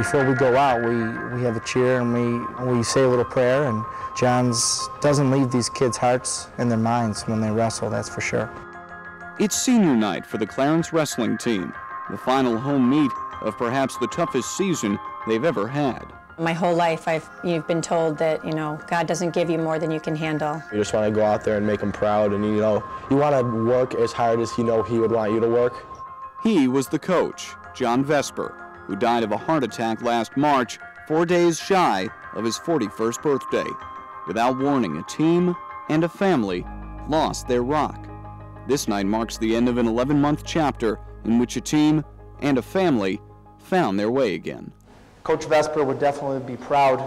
before we go out, we have a cheer and we say a little prayer, and John doesn't leave these kids' hearts and their minds when they wrestle, that's for sure. It's senior night for the Clarence wrestling team, the final home meet of perhaps the toughest season they've ever had. My whole life you've been told that, God doesn't give you more than you can handle. You just want to go out there and make him proud, and you want to work as hard as he would want you to work. He was the coach, John Vesper, who died of a heart attack last March, 4 days shy of his 41st birthday. Without warning, a team and a family lost their rock. This night marks the end of an 11-month chapter in which a team and a family found their way again. Coach Vesper would definitely be proud.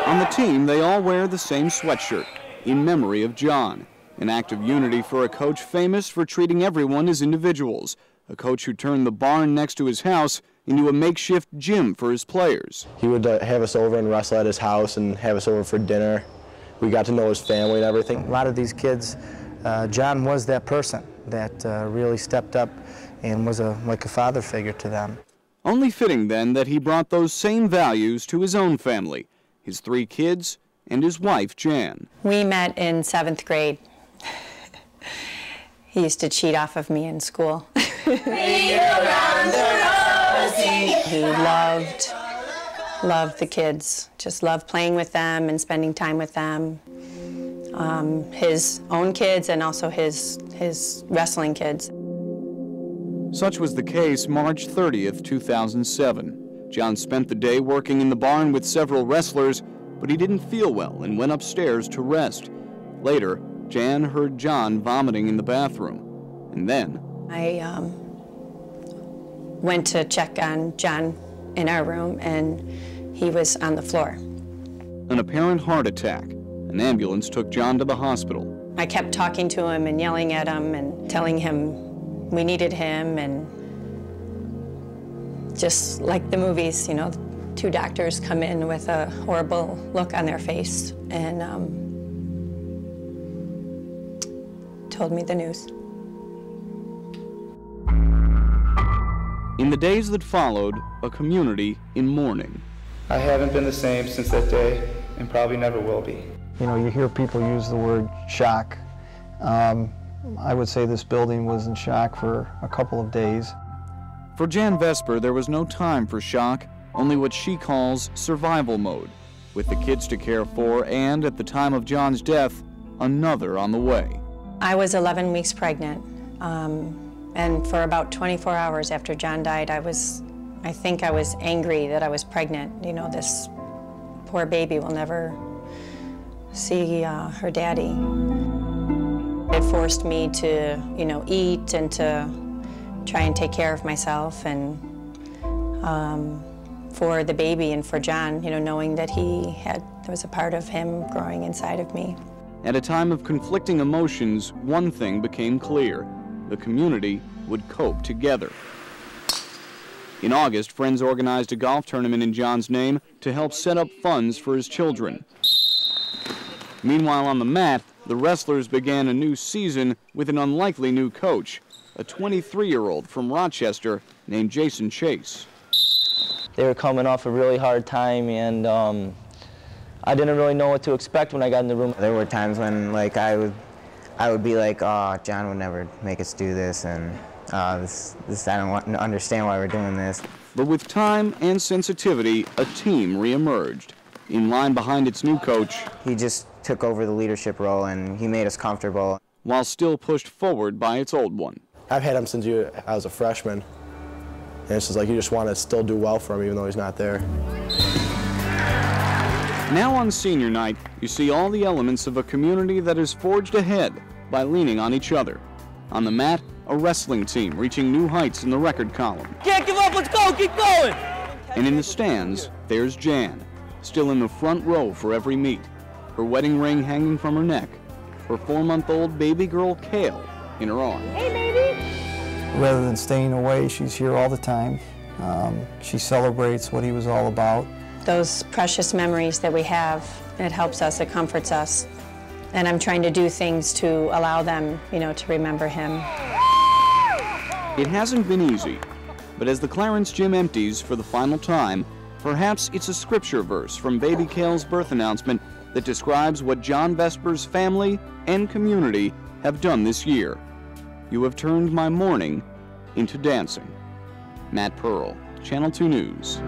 On the team, they all wear the same sweatshirt in memory of John, an act of unity for a coach famous for treating everyone as individuals, a coach who turned the barn next to his house into a makeshift gym for his players. He would have us over and wrestle at his house and have us over for dinner. We got to know his family and everything. A lot of these kids, John was that person that really stepped up and was like a father figure to them. Only fitting, then, that he brought those same values to his own family, his 3 kids and his wife, Jan. We met in 7th grade. He used to cheat off of me in school. He loved the kids, just loved playing with them and spending time with them. His own kids and also his wrestling kids. Such was the case March 30th, 2007. John spent the day working in the barn with several wrestlers, but he didn't feel well and went upstairs to rest. Later, Jan heard John vomiting in the bathroom, and then I went to check on John in our room, and he was on the floor. An apparent heart attack. An ambulance took John to the hospital. I kept talking to him and yelling at him and telling him we needed him, and just like the movies, 2 doctors come in with a horrible look on their face and told me the news. In the days that followed, a community in mourning. I haven't been the same since that day, and probably never will be. You hear people use the word shock. I would say this building was in shock for a couple of days. For Jan Vesper, there was no time for shock, only what she calls survival mode, with the kids to care for and, at the time of John's death, another on the way. I was 11 weeks pregnant, and for about 24 hours after John died, I think I was angry that I was pregnant. This poor baby will never see her daddy. It forced me to, eat and to try and take care of myself, and for the baby and for John, knowing that there was a part of him growing inside of me. At a time of conflicting emotions, one thing became clear: the community would cope together. In August, friends organized a golf tournament in John's name to help set up funds for his children. Meanwhile, on the mat, the wrestlers began a new season with an unlikely new coach, a 23-year-old from Rochester named Jason Chase. They were coming off a really hard time, and I didn't really know what to expect when I got in the room. There were times when I would be like, oh, John would never make us do this, and this I don't understand why we're doing this. But with time and sensitivity, a team reemerged. In line behind its new coach, he just took over the leadership role, and he made us comfortable. While still pushed forward by its old one. I've had him since I was a freshman. And it's just like you just want to still do well for him even though he's not there. Now on senior night, you see all the elements of a community that is forged ahead by leaning on each other. On the mat, a wrestling team reaching new heights in the record column. Can't give up, let's go, keep going! And in the stands, there's Jan, still in the front row for every meet, her wedding ring hanging from her neck, her 4-month-old baby girl, Kale, in her arms. Hey, baby! Rather than staying away, she's here all the time. She celebrates what he was all about. Those precious memories that we have, it helps us, it comforts us. And I'm trying to do things to allow them, to remember him. It hasn't been easy. But as the Clarence gym empties for the final time, perhaps it's a scripture verse from baby Kale's birth announcement that describes what John Vesper's family and community have done this year. You have turned my mourning into dancing. Matt Pearl, Channel 2 News.